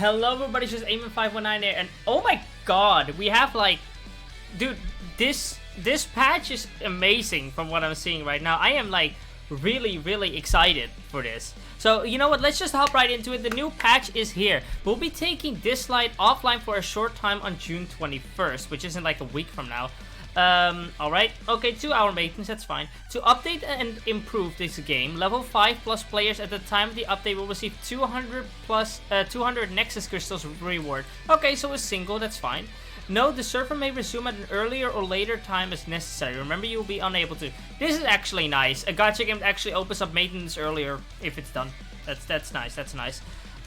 Hello everybody, it's just Aiming519 here, and oh my god, we have like, dude, this patch is amazing from what I'm seeing right now. I am like really excited for this. So you know what, let's just hop right into it. The new patch is here. We'll be taking Dislyte offline for a short time on June 21st, which isn't like a week from now. Alright, okay, 2-hour maintenance, that's fine. To update and improve this game, level 5 plus players at the time of the update will receive 200 Nexus Crystals reward. Okay, so a single, that's fine. No, the server may resume at an earlier or later time as necessary. Remember, you will be unable to. This is actually nice. A gacha game actually opens up maintenance earlier if it's done. That's nice, that's nice.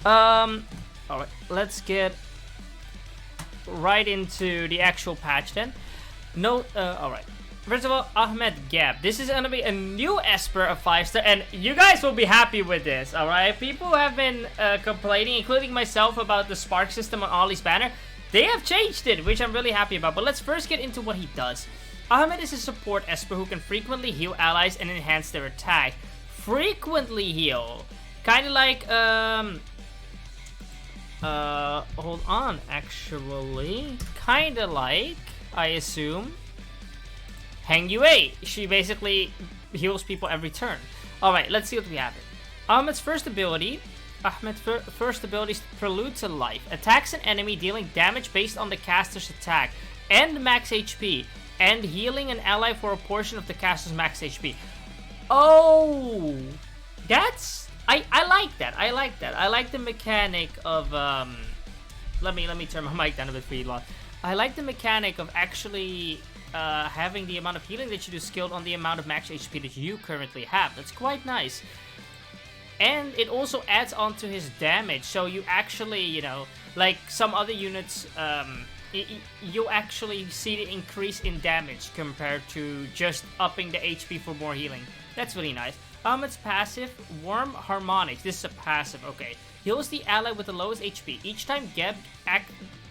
Alright, let's get right into the actual patch then. No, alright. First of all, Ahmed Gab. This is gonna be a new Esper of 5-star, and you guys will be happy with this, alright? People have been complaining, including myself, about the spark system on Ollie's banner. They have changed it, which I'm really happy about, but let's first get into what he does. Ahmed is a support Esper who can frequently heal allies and enhance their attack. Frequently heal. Kinda like, hold on, actually. Kinda like, I assume, Hang Yue. She basically heals people every turn. Alright, let's see what we have here. Ahmed's first ability is Prelude to Life. Attacks an enemy dealing damage based on the caster's attack and max HP, and healing an ally for a portion of the caster's max HP. Oh, that's... I like that. I like that. I like the mechanic of... Let me turn my mic down a bit for you lot. I like the mechanic of actually having the amount of healing that you do scaled on the amount of max HP that you currently have. That's quite nice. And it also adds on to his damage, so you actually, you know, like some other units, you actually see the increase in damage compared to just upping the HP for more healing. That's really nice. Ahmed's passive, Warm Harmonics. This is a passive, okay. Heals the ally with the lowest HP. Each time Geb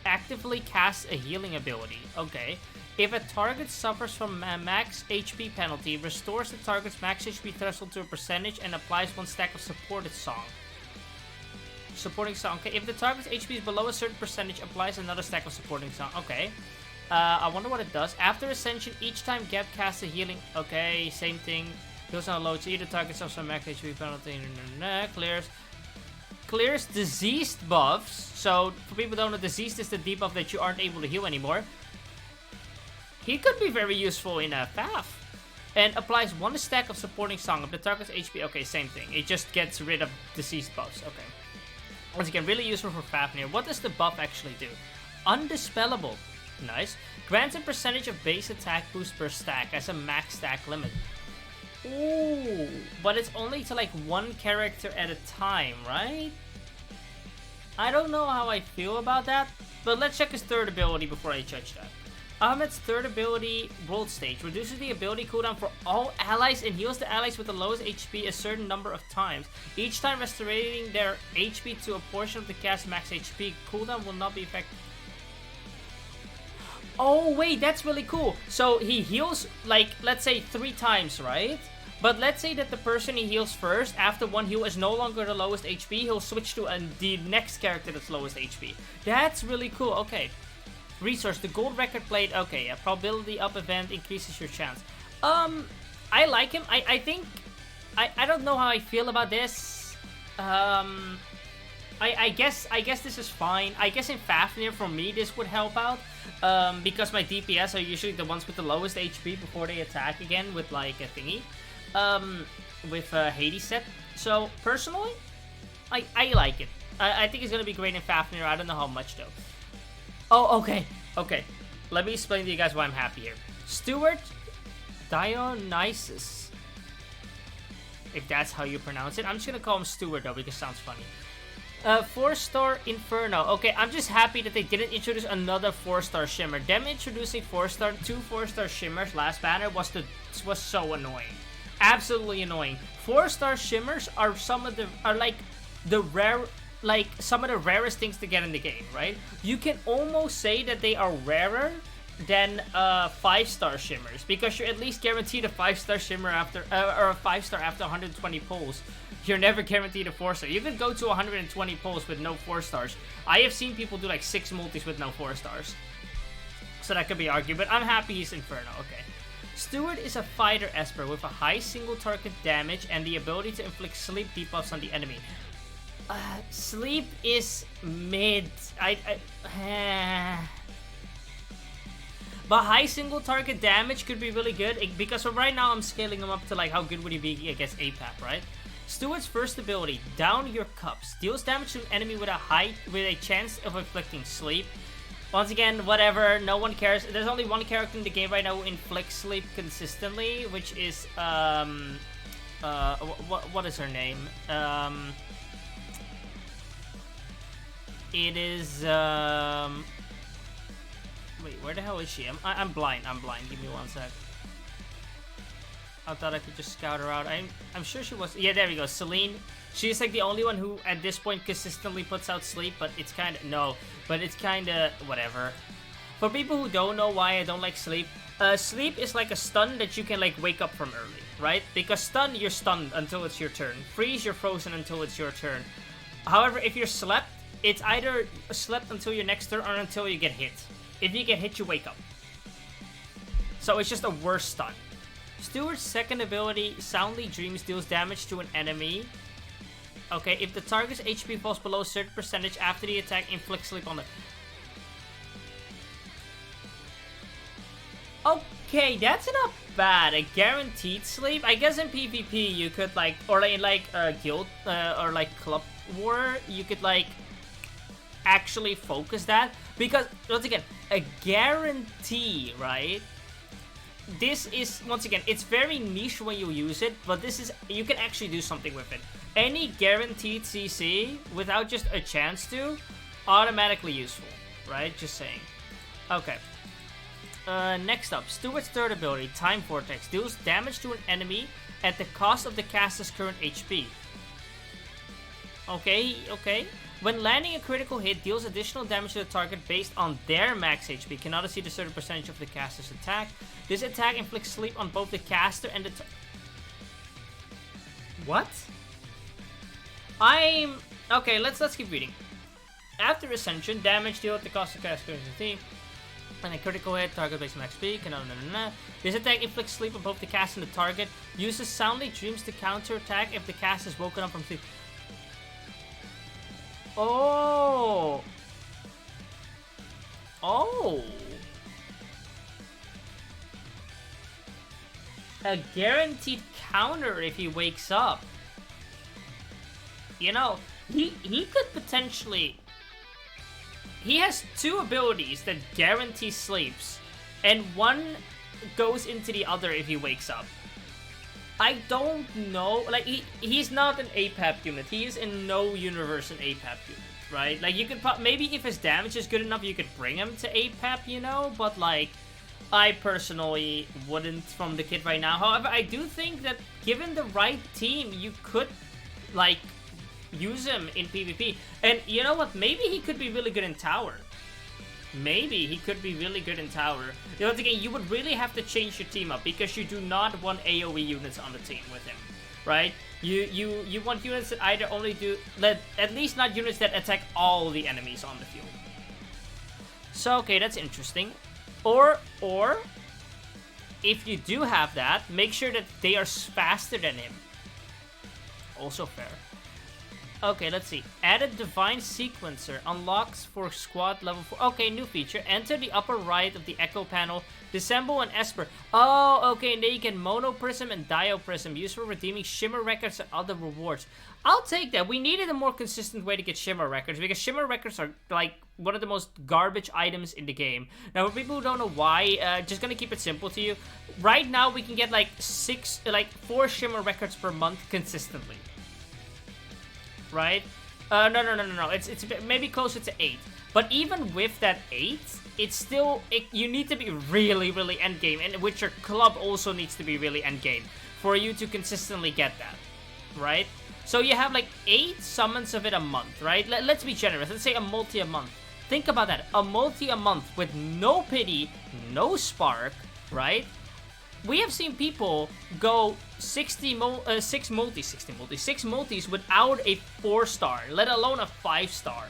actively casts a healing ability. Okay. If a target suffers from a max HP penalty, restores the target's max HP threshold to a percentage and applies 1 stack of supporting song. Okay. If the target's HP is below a certain percentage, applies another stack of supporting song. Okay. I wonder what it does. After Ascension, each time Geb casts a healing... Okay, same thing. Heals on a low HP. The target suffers from max HP penalty. Clears diseased buffs. So, for people who don't know, diseased is the debuff that you aren't able to heal anymore. He could be very useful in a FAF. And applies 1 stack of supporting song of the target's HP. Okay, same thing. It just gets rid of diseased buffs. Okay. Once again, really useful for Fafnir. What does the buff actually do? Undispellable. Nice. Grants a percentage of base attack boost per stack as a max stack limit. Ooh. But it's only to like 1 character at a time, right? I don't know how I feel about that. But let's check his third ability before I judge that. Ahmed's third ability, World Stage, reduces the ability cooldown for all allies and heals the allies with the lowest HP a certain number of times. Each time restoring their HP to a portion of the cast's max HP, cooldown will not be effective. Oh wait, that's really cool. So he heals, like, let's say 3 times, right? But let's say that the person he heals first, after 1 heal is no longer the lowest HP, he'll switch to the next character that's lowest HP. That's really cool, okay. Resource, the gold record plate. Okay, a probability up event increases your chance. I like him. I think I don't know how I feel about this. I guess this is fine. I guess in Fafnir for me this would help out. Because my DPS are usually the ones with the lowest HP before they attack again with like a thingy. With Hades set. So personally, I like it. I think it's gonna be great in Fafnir. I don't know how much though. Oh, okay. Okay. Let me explain to you guys why I'm happy here. Stuart Dionysus. If that's how you pronounce it. I'm just gonna call him Stuart though because it sounds funny. 4-star Inferno. Okay, I'm just happy that they didn't introduce another 4-star Shimmer. Them introducing 2 4-star Shimmers last banner was so annoying. Absolutely annoying. 4-star Shimmers are some of the some of the rarest things to get in the game, right? You can almost say that they are rarer than 5-star Shimmers because you're at least guaranteed a 5-star Shimmer after or a 5-star after 120 pulls. you're never guaranteed a 4-star. You could go to 120 pulls with no 4-stars. I have seen people do like 6 multis with no 4-stars. So that could be argued, but I'm happy he's Inferno. Okay. Steward is a fighter Esper with a high single target damage and the ability to inflict sleep debuffs on the enemy. Sleep is mid. But high single target damage could be really good because right now I'm scaling him up to like how good would he be against APAP, right? Steward's first ability, Down Your Cups, deals damage to an enemy with a chance of inflicting sleep. Once again, whatever, no one cares. There's only one character in the game right now who inflicts sleep consistently, which is what is her name? It is wait, where the hell is she? I'm blind. Give me one sec. I thought I could just scout her out. I'm sure she was. Yeah, there we go. Celine. She's like the only one who at this point consistently puts out sleep, but it's kind of whatever. For people who don't know why I don't like sleep, sleep is like a stun that you can like wake up from early, right? Because stun, you're stunned until it's your turn. Freeze, you're frozen until it's your turn. However, if you're slept, it's either slept until your next turn or until you get hit. If you get hit, you wake up. So it's just a worse stun. Steward's second ability, Soundly Dreams, deals damage to an enemy. Okay, if the target's HP falls below a certain percentage after the attack, inflicts sleep on it. Okay, that's not bad. A guaranteed sleep. I guess in PvP you could like, or in like guild or like club war, you could like actually focus that, because once again, a guarantee, right? This is, once again, it's very niche when you use it, but this is, you can actually do something with it. Any guaranteed CC, without just a chance to, automatically useful, right? Just saying. Okay. Next up, Steward's third ability, Time Vortex, deals damage to an enemy at the cost of the caster's current HP. Okay. When landing a critical hit, deals additional damage to the target based on their max HP. Cannot exceed a certain percentage of the caster's attack. This attack inflicts sleep on both the caster and the what? Okay, let's keep reading. After Ascension, damage dealt at the cost of the caster's HP. And a critical hit, target based on XP. This attack inflicts sleep on both the caster and the target. Uses Soundly Dreams to counter attack if the caster is woken up from sleep. Oh. A guaranteed counter if he wakes up. You know, he could potentially... He has two abilities that guarantee sleeps, and one goes into the other if he wakes up. I don't know, like, he's not an APAP unit. He is in no universe an APAP unit, right? Like, you could maybe if his damage is good enough, you could bring him to APAP, you know? But, like, I personally wouldn't from the kit right now. However, I do think that given the right team, you could, like, use him in PvP. And you know what? Maybe he could be really good in tower. Maybe he could be really good in tower. You know, again, you would really have to change your team up because you do not want AoE units on the team with him, right? You want units that either only do, at least not units that attack all the enemies on the field. So okay, that's interesting. Or if you do have that, make sure that they are faster than him. Also fair. Okay, let's see. Added Divine Sequencer unlocks for squad level 4. Okay, new feature. Enter the upper right of the Echo panel. Dissemble an Esper. Oh, okay. And then you get Mono Prism and Dio Prism. Used for redeeming Shimmer Records and other rewards. I'll take that. We needed a more consistent way to get Shimmer Records, because Shimmer Records are like one of the most garbage items in the game. Now, for people who don't know why, just gonna keep it simple to you. Right now, we can get like 4 Shimmer Records per month consistently. Right? No. It's maybe closer to 8. But even with that 8, it's still... you need to be really, really endgame. And with your club also needs to be really endgame for you to consistently get that. Right? So you have like 8 summons of it a month, right? Let's be generous. Let's say a multi a month. Think about that. A multi a month with no pity, no spark, right? we have seen people go 6 multis without a 4-star, let alone a 5-star,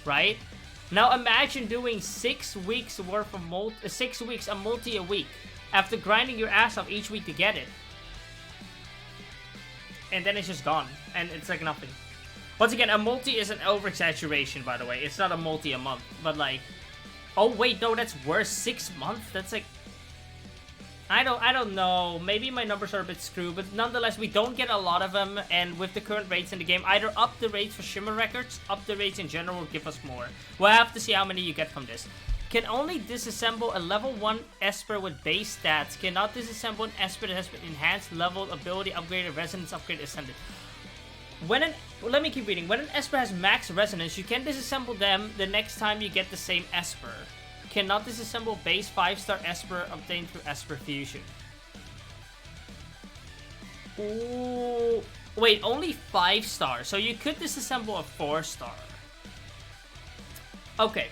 right? Now imagine doing 6 weeks worth of 6 weeks a multi a week after grinding your ass off each week to get it. And then it's just gone, and it's like nothing. Once again, a multi is an over-exaggeration, by the way. It's not a multi a month, but like... Oh wait, no, that's worse. 6 months? That's like... I don't know. Maybe my numbers are a bit screwed, but nonetheless, we don't get a lot of them, and with the current rates in the game, either up the rates for Shimmer records, up the rates in general, or give us more. We'll have to see how many you get from this. Can only disassemble a level 1 Esper with base stats. Cannot disassemble an Esper that has been enhanced, leveled, ability upgraded, resonance upgraded, ascended. Let me keep reading. When an Esper has max resonance, you can disassemble them the next time you get the same Esper. Cannot disassemble base 5-star Esper obtained through Esper Fusion. Ooh. Wait, only 5 stars. So you could disassemble a 4-star. Okay.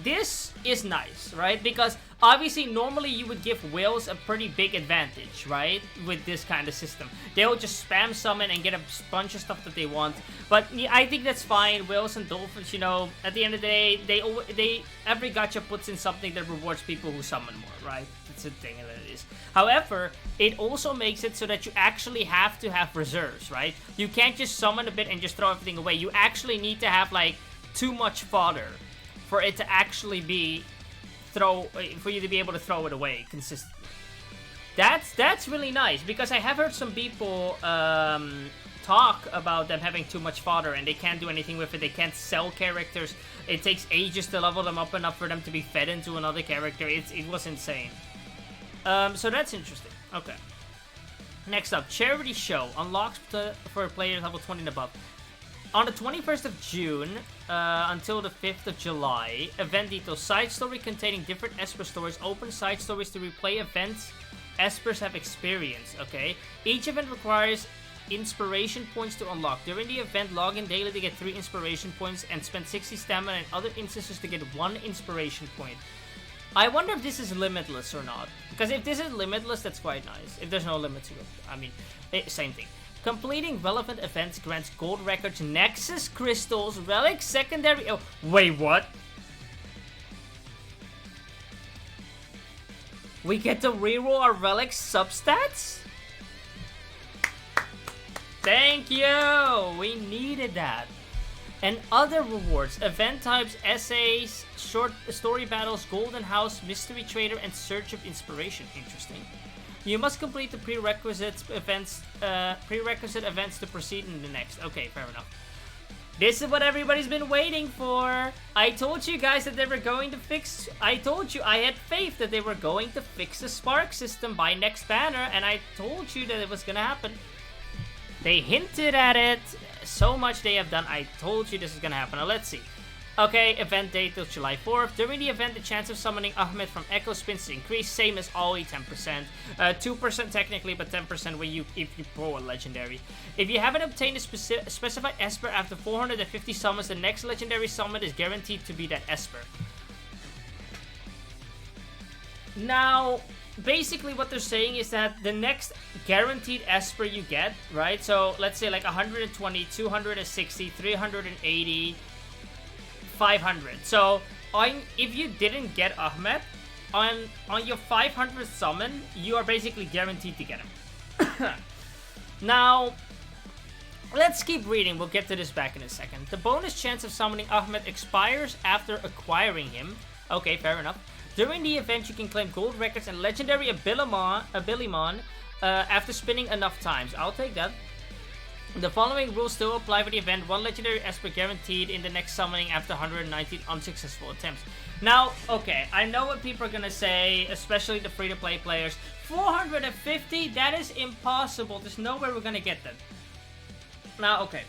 This is nice, right? Because obviously normally you would give whales a pretty big advantage, right? With this kind of system. They'll just spam summon and get a bunch of stuff that they want. But yeah, I think that's fine. Whales and dolphins, you know, at the end of the day, every gacha puts in something that rewards people who summon more, right? It's a thing that it is. However, it also makes it so that you actually have to have reserves, right? You can't just summon a bit and just throw everything away. You actually need to have like too much fodder for it to actually be for you to be able to throw it away consistently. That's really nice, because I have heard some people talk about them having too much fodder and they can't do anything with it. They can't sell characters. It takes ages to level them up enough for them to be fed into another character. It was insane. So that's interesting. Okay. Next up, Charity Show unlocks for players level 20 and above. On the 21st of June until the 5th of July, event details. Side story containing different Esper stories. Open side stories to replay events Espers have experienced, okay? Each event requires inspiration points to unlock. During the event, log in daily to get 3 inspiration points and spend 60 stamina in other instances to get 1 inspiration point. I wonder if this is limitless or not. Because if this is limitless, that's quite nice. If there's no limit to it. I mean, same thing. Completing relevant events grants gold records, Nexus crystals, relics, secondary... Oh, wait, what? We get to reroll our relics substats? Thank you! We needed that. And other rewards, event types, essays, short story battles, golden house, mystery trader, and search of inspiration. Interesting. You must complete the prerequisite events to proceed in the next. Okay, fair enough. This is what everybody's been waiting for. I told you guys that they were going to fix... I told you I had faith that they were going to fix the Spark system by next banner, and I told you that it was gonna happen. They hinted at it. So much they have done. I told you this is gonna happen. Now let's see. Okay, event date till July 4th. During the event, the chance of summoning Ahmed from Echo Spins increase, same as always, 10%. 2% technically, but 10% if you pull a legendary. If you haven't obtained a specified Esper after 450 summons, the next legendary summon is guaranteed to be that Esper. Now, basically what they're saying is that the next guaranteed Esper you get, right? So let's say like 120, 260, 380... 500. So if you didn't get Ahmed on your 500th summon, you are basically guaranteed to get him. Now let's keep reading. We'll get to this back in a second. The bonus chance of summoning Ahmed expires after acquiring him. Okay, fair enough. During the event, you can claim gold records and legendary Abilimon after spinning enough times. I'll take that. The following rules still apply for the event. 1 legendary Esper guaranteed in the next summoning after 119 unsuccessful attempts. Now, okay, I know what people are gonna say, especially the free-to-play players. 450? That is impossible. There's no way we're gonna get that. Now, okay.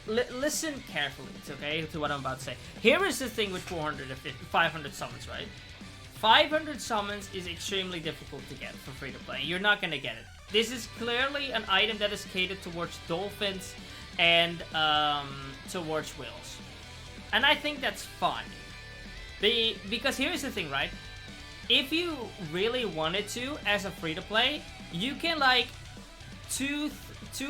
Listen carefully, okay, to what I'm about to say. Here is the thing with 500 summons, right? 500 summons is extremely difficult to get for free-to-play. You're not gonna get it. This is clearly an item that is catered towards dolphins and towards whales. And I think that's fine. Because here's the thing, right? if you really wanted to, as a free-to-play, you can like 2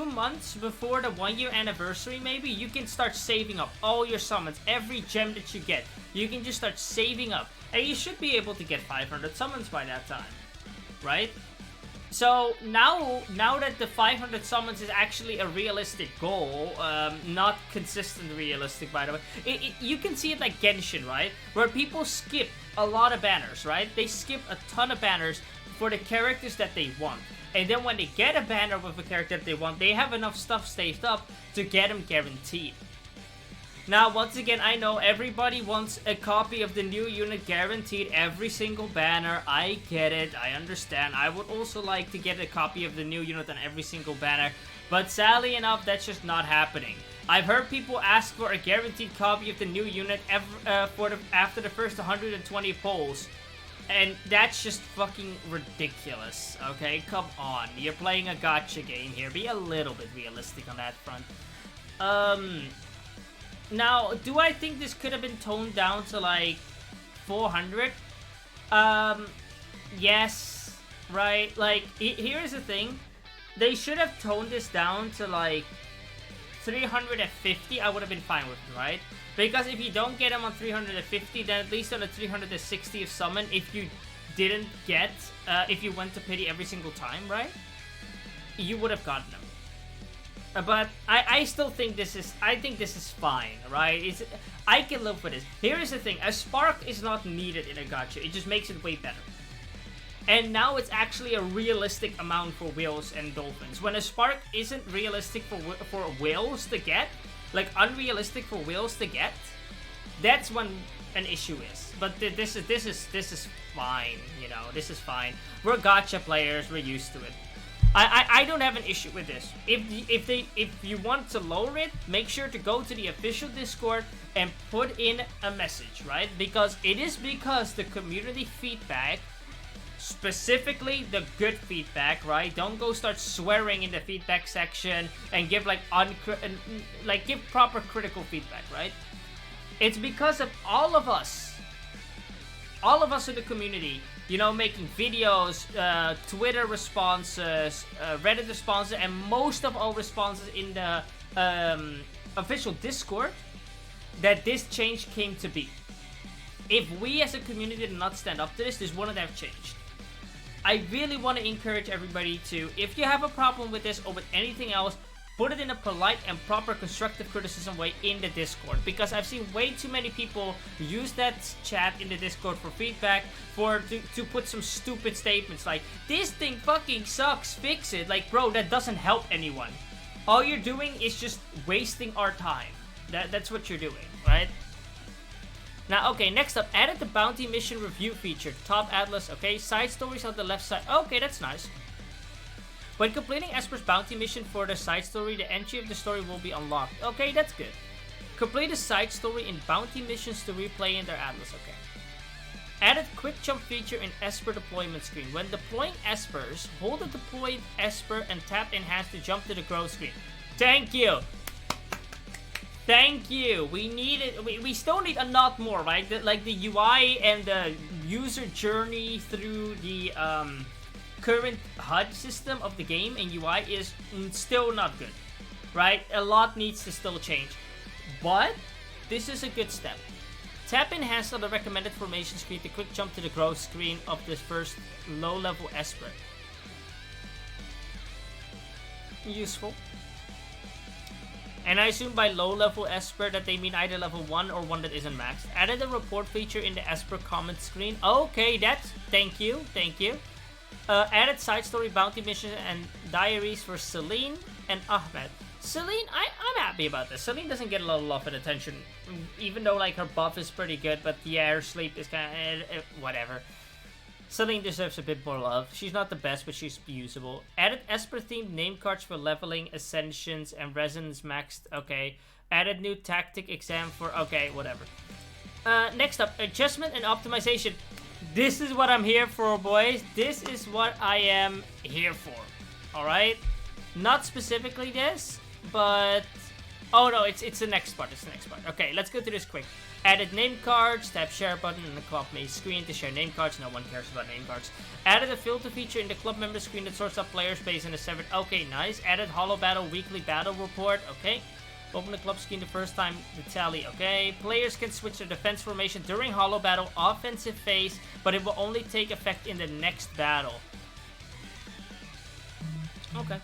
months before the 1-year anniversary, maybe, you can start saving up all your summons, every gem that you get. You can just start saving up, and you should be able to get 500 summons by that time, right? So now that the 500 summons is actually a realistic goal, not consistent realistic, by the way, you can see it like Genshin, right? Where people skip a lot of banners, right? They skip a ton of banners for the characters that they want. And then when they get a banner with a character that they want, they have enough stuff saved up to get them guaranteed. Now, once again, I know everybody wants a copy of the new unit guaranteed every single banner. I get it, I understand. I would also like to get a copy of the new unit on every single banner, but sadly enough, that's just not happening. I've heard people ask for a guaranteed copy of the new unit after the first 120 polls, and that's just fucking ridiculous, okay? Come on, you're playing a gacha game here. Be a little bit realistic on that front. Now, do I think this could have been toned down to, like, 400? Yes, right? Like, here's the thing. They should have toned this down to, like, 350. I would have been fine with it, right? Because if you don't get them on 350, then at least on the 360th summon, if you didn't get, if you went to pity every single time, right? You would have gotten them. But I still think this is, I think this is fine, right? I can live with this. Here is the thing, a spark is not needed in a gacha, it just makes it way better. And now it's actually a realistic amount for whales and dolphins. When a spark isn't realistic for whales to get, like unrealistic for whales to get, that's when an issue is. But this is fine, you know, this is fine. We're gacha players, we're used to it. I don't have an issue with this. If you want to lower it, make sure to go to the official Discord and put in a message, right? Because it is because the community feedback, specifically the good feedback, right? Don't go start swearing in the feedback section and give like give proper critical feedback, right? It's because of all of us in the community, you know, making videos, Twitter responses, Reddit responses, and most of all responses in the official Discord, that this change came to be. If we as a community did not stand up to this, this wouldn't have changed. I really want to encourage everybody to, if you have a problem with this or with anything else, put it in a polite and proper constructive criticism way in the Discord, because I've seen way too many people use that chat in the Discord for feedback, to put some stupid statements like, this thing fucking sucks, fix it. Like, bro, that doesn't help anyone. All you're doing is just wasting our time. That's what you're doing, right? Now, okay, next up, added the bounty mission review feature, top atlas, okay, side stories on the left side. Okay, that's nice. When completing Esper's bounty mission for the side story, the entry of the story will be unlocked. Okay, that's good. Complete a side story in bounty missions to replay in their atlas. Okay. Added quick jump feature in Esper deployment screen. When deploying Espers, hold the deployed Esper and tap enhance to jump to the growth screen. Thank you. Thank you. We need it. We still need a lot more, right? Like the UI and the user journey through the current HUD system of the game and UI is still not good, right? A lot needs to still change, but this is a good step. Tap enhance on the recommended formation screen to quick jump to the growth screen of the first low-level Esper. Useful. And I assume by low-level Esper that they mean either level 1 or one that isn't maxed. Added a report feature in the Esper comment screen. Okay, that's... Thank you. Added side story bounty missions and diaries for Celine and Ahmed. Celine, I'm happy about this. Celine doesn't get a lot of love and attention, even though like her buff is pretty good, but yeah, her sleep is kind of whatever. Celine deserves a bit more love. She's not the best, but she's usable. Added Esper themed name cards for leveling, ascensions, and resonance maxed. Okay. Added new tactic exam for... Okay, whatever. Next up, adjustment and optimization. This is what I'm here for, boys. This is what I am here for. Alright? Not specifically this, but Oh no, it's the next part. It's the next part. Okay, let's go through this quick. Added name cards. Tap share button in the club main screen to share name cards. No one cares about name cards. Added a filter feature in the club member screen that sorts out players based on the 7. Okay, nice. Added Hollow Battle weekly battle report. Okay. Open the club screen the first time the tally. Okay. Players can switch their defense formation during Hollow Battle offensive phase, but it will only take effect in the next battle. Okay.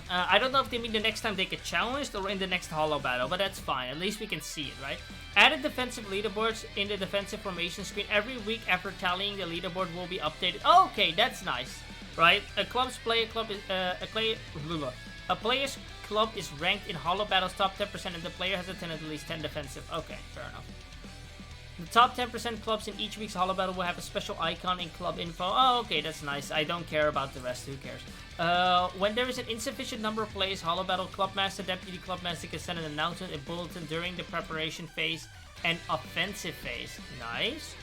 I don't know if they mean the next time they get challenged or in the next Hollow Battle, but that's fine. At least we can see it, right? Added defensive leaderboards in the defensive formation screen. Every week after tallying, the leaderboard will be updated. Okay, that's nice, right? A player's club is ranked in Hollow Battle's top 10%, and the player has attended at least 10 defensive. Okay, fair enough. The top 10% clubs in each week's Hollow Battle will have a special icon in club info. Oh, okay, that's nice. I don't care about the rest. Who cares? When there is an insufficient number of players, Hollow Battle Clubmaster, Deputy Clubmaster can send an announcement and bulletin during the preparation phase and offensive phase. Nice.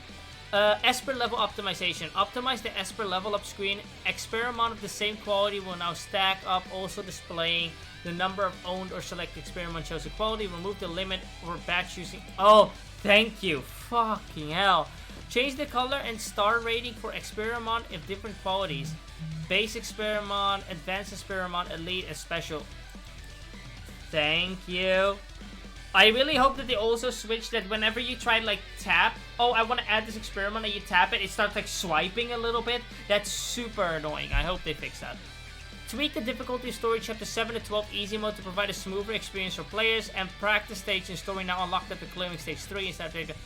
Esper level optimization. Optimize the Esper level up screen. Experiment of the same quality will now stack up, also displaying the number of owned or selected experiment shows equality. Remove the limit for batch using. Oh, thank you. Fucking hell. Change the color and star rating for experiment if different qualities. Base experiment, advanced experiment, elite, and special. Thank you. I really hope that they also switch that whenever you try like tap, oh, I want to add this experiment, and you tap it, it starts like swiping a little bit. That's super annoying. I hope they fix that. Tweak the difficulty of story chapter 7 to 12 easy mode to provide a smoother experience for players, and practice stage in story now unlocked after clearing stage 3 instead of.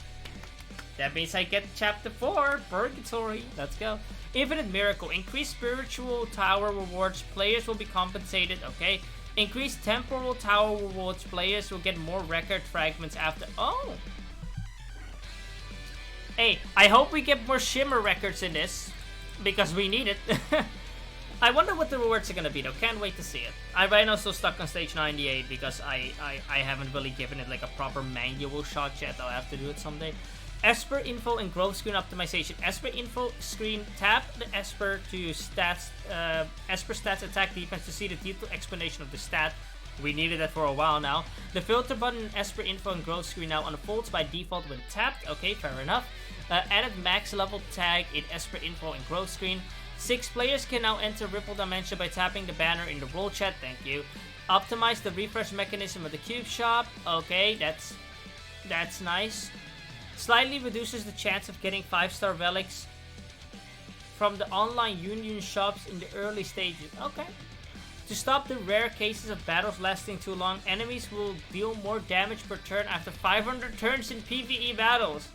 That means I get chapter 4, Purgatory. Let's go. Infinite Miracle. Increase spiritual tower rewards. Players will be compensated. Okay. Increase temporal tower rewards. Players will get more record fragments after. Oh. Hey, I hope we get more shimmer records in this, because we need it. I wonder what the rewards are gonna be though. Can't wait to see it. I'm right now still stuck on stage 98 because I haven't really given it like a proper manual shot yet. I'll have to do it someday. Esper info and growth screen optimization. Esper info screen. Tap the Esper to stats. Esper stats, attack, defense to see the detailed explanation of the stat. We needed that for a while now. The filter button in Esper info and growth screen now unfolds by default when tapped. Okay, fair enough. Added max level tag in Esper info and growth screen. 6 players can now enter Ripple Dimension by tapping the banner in the role chat. Thank you. Optimize the refresh mechanism of the cube shop. Okay, that's nice. Slightly reduces the chance of getting 5-star relics from the online union shops in the early stages. Okay. To stop the rare cases of battles lasting too long, enemies will deal more damage per turn after 500 turns in PvE battles.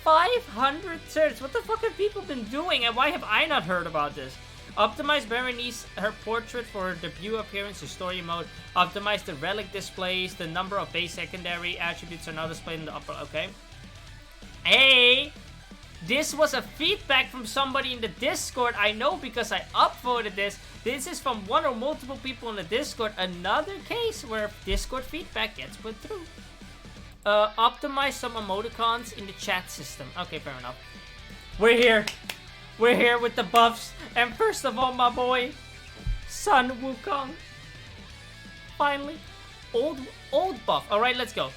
500 turns? What the fuck have people been doing, and why have I not heard about this? Optimize Berenice, her portrait for her debut appearance in story mode. Optimize the relic displays. The number of base secondary attributes are now displayed in the upper. Okay. Hey! This was a feedback from somebody in the Discord. I know because I upvoted this. This is from one or multiple people in the Discord. Another case where Discord feedback gets put through. Optimize some emoticons in the chat system. Okay, fair enough. We're here. We're here with the buffs. And first of all, my boy, Sun Wukong. Finally. Old buff. Alright, let's go.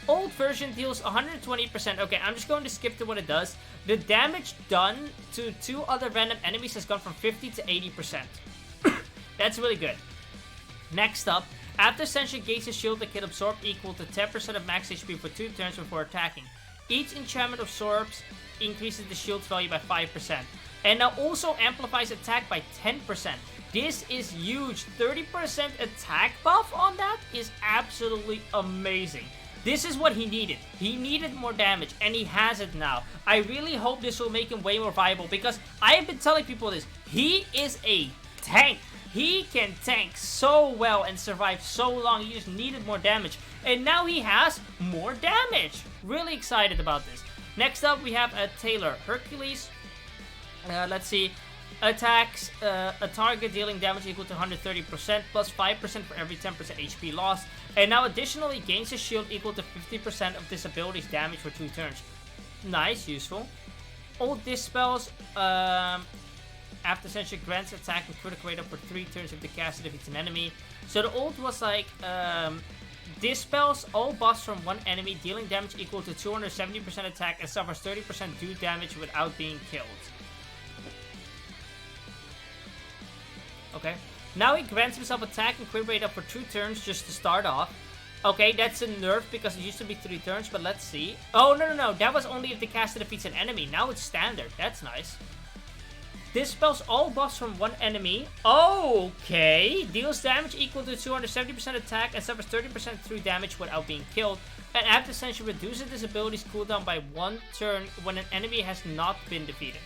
Old version deals 120%. Okay, I'm just going to skip to what it does. The damage done to 2 other random enemies has gone from 50 to 80%. That's really good. Next up, after Senshin gains a shield that can absorb equal to 10% of max HP for 2 turns before attacking. Each enchantment absorbs increases the shield's value by 5%. And now also amplifies attack by 10%. This is huge. 30% attack buff on that is absolutely amazing. This is what he needed. He needed more damage, and he has it now. I really hope this will make him way more viable, because I have been telling people this. He is a tank. He can tank so well and survive so long. He just needed more damage. And now he has more damage. Really excited about this. Next up, we have a Taylor. Hercules. Let's see. Attacks a target dealing damage equal to 130% plus 5% for every 10% HP lost. And now additionally gains a shield equal to 50% of this ability's damage for 2 turns. Nice, useful. Old dispels. after Sensei grants attack and critical rate up for 3 turns if the caster defeats an enemy. So the ult was like, dispels all buffs from one enemy, dealing damage equal to 270% attack and suffers 30% do damage without being killed. Okay. Now he grants himself attack and crit rate up for 2 turns just to start off. Okay, that's a nerf because it used to be 3 turns, but let's see. Oh, no. That was only if the caster defeats an enemy. Now it's standard. That's nice. Dispels all buffs from one enemy. Okay. Deals damage equal to 270% attack and suffers 30% through damage without being killed. And after Sensei reduces this ability's cooldown by 1 turn when an enemy has not been defeated.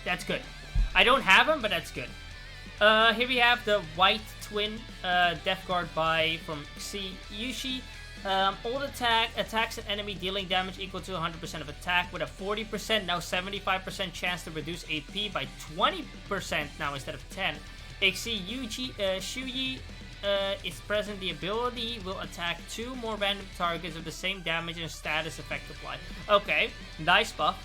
That's good. I don't have him, but that's good. Here we have the White Twin Death Guard by from Yushi. Old attack attacks an enemy dealing damage equal to 100% of attack with a 40%, now 75% chance to reduce AP by 20% now instead of 10. Shuyi is present. The ability will attack 2 more random targets of the same damage and status effect applied. Okay, nice buff.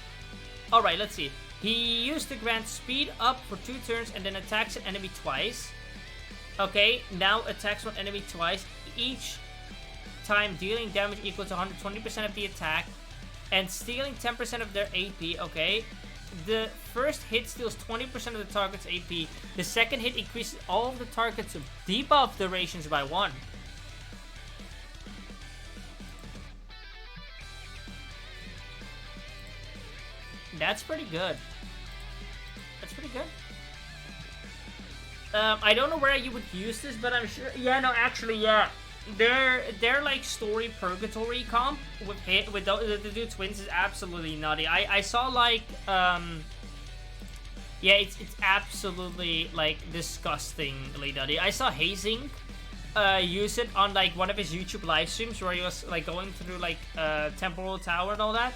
Alright, let's see. He used to grant speed up for 2 turns and then attacks an enemy twice. Okay, now attacks one enemy twice, each time dealing damage equal to 120% of the attack and stealing 10% of their AP. Okay, the first hit steals 20% of the target's AP. The second hit increases all of the target's debuff durations by 1. That's pretty good. That's pretty good. I don't know where you would use this, but I'm sure. Yeah, no, actually, yeah. Their like story purgatory comp with the two twins is absolutely nutty. I saw like yeah, it's absolutely like disgustingly nutty. I saw Hazing use it on like one of his YouTube live streams where he was like going through like Temporal Tower and all that.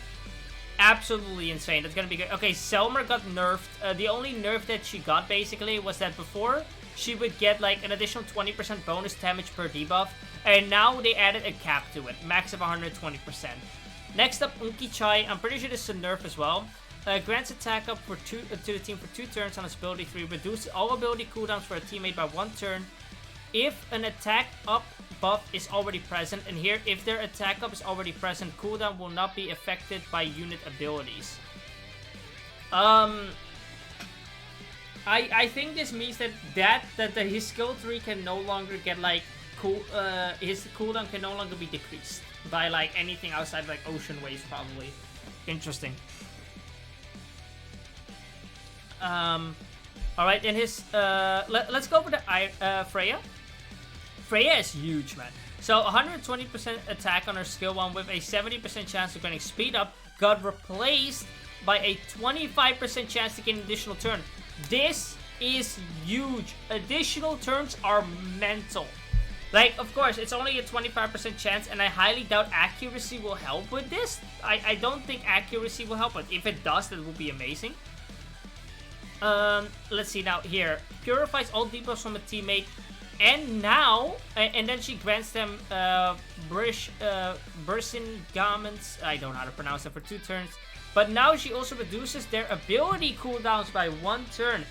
Absolutely insane. That's gonna be good. Okay, Selmer got nerfed. The only nerf that she got basically was that before she would get like an additional 20% bonus damage per debuff, and now they added a cap to it, max of 120%. Next up, Unki Chai. I'm pretty sure this is a nerf as well. Grants attack up for to the team for 2 turns on its ability 3. Reduces all ability cooldowns for a teammate by 1 turn. If an attack up buff is already present, and here, if their attack up is already present, cooldown will not be affected by unit abilities. I think this means that his skill 3 can no longer get like his cooldown can no longer be decreased by like anything outside like ocean waves probably. Interesting. Alright, and his let's go over to Freya. Freya is huge, man. So 120% attack on her skill 1 with a 70% chance of getting speed up got replaced by a 25% chance to get an additional turn. This is huge. Additional turns are mental. Like, of course, it's only a 25% chance, and I highly doubt accuracy will help with this. I don't think accuracy will help, but if it does, that will be amazing. Let's see now here. Purifies all debuffs from a teammate. And now, and then she grants them Bursin Garments. I don't know how to pronounce it for 2 turns. But now she also reduces their ability cooldowns by 1 turn.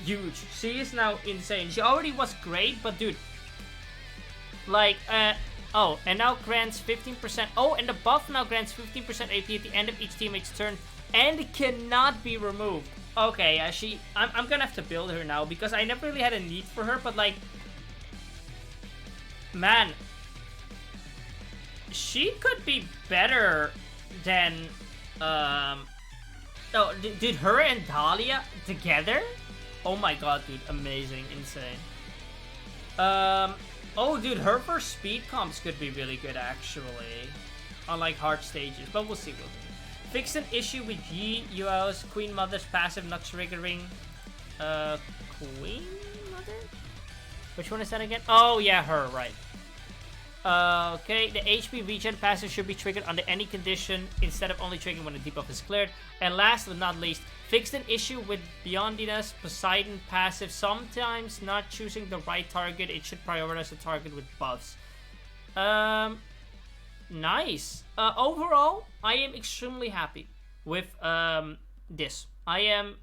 Huge. She is now insane. She already was great, but dude. Like, oh, and now grants 15%. Oh, and the buff now grants 15% AP at the end of each teammate's turn. And cannot be removed. Okay, I'm gonna have to build her now because I never really had a need for her, but like, man, she could be better than, oh, dude, her and Dahlia together? Oh my god, dude, amazing, insane. Oh, dude, her first speed comps could be really good, actually, on, like, hard stages, but we'll see, Fixed an issue with Yi Yuao's Queen Mother's passive not triggering, Queen Mother? Which one is that again? Oh, yeah, her, right. Okay, the HP regen passive should be triggered under any condition instead of only triggering when the debuff is cleared. And last but not least, fixed an issue with Beyondina's Poseidon passive. Sometimes not choosing the right target, it should prioritize the target with buffs. Nice. Overall, I am extremely happy. with this. I am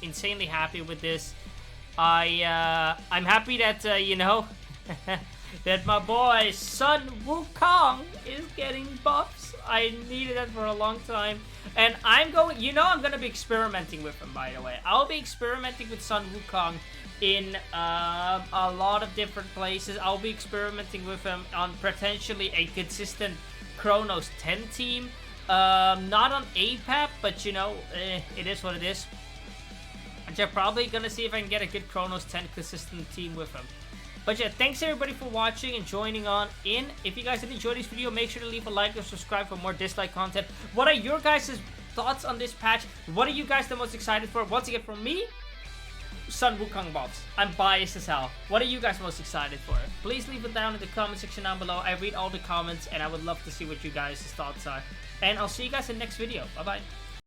insanely happy with this. I'm happy that you know that my boy Sun Wukong is getting buffs. I needed that for a long time, and I'm gonna be experimenting with him. By the way, I'll be experimenting with Sun Wukong in a lot of different places. I'll be experimenting with him on potentially a consistent Chronos 10 team. Not on APAP, but you know, it is what it is. I'm probably gonna see if I can get a good Chronos 10 consistent team with him. But yeah, thanks everybody for watching and joining on in. If you guys did enjoy this video, make sure to leave a like or subscribe for more Dislyte content. What are your guys' thoughts on this patch? What are you guys the most excited for? Once again, from me, Sun Wukong buffs. I'm biased as hell. What are you guys most excited for? Please leave it down in the comment section down below. I read all the comments and I would love to see what you guys' thoughts are. And I'll see you guys in the next video. Bye bye.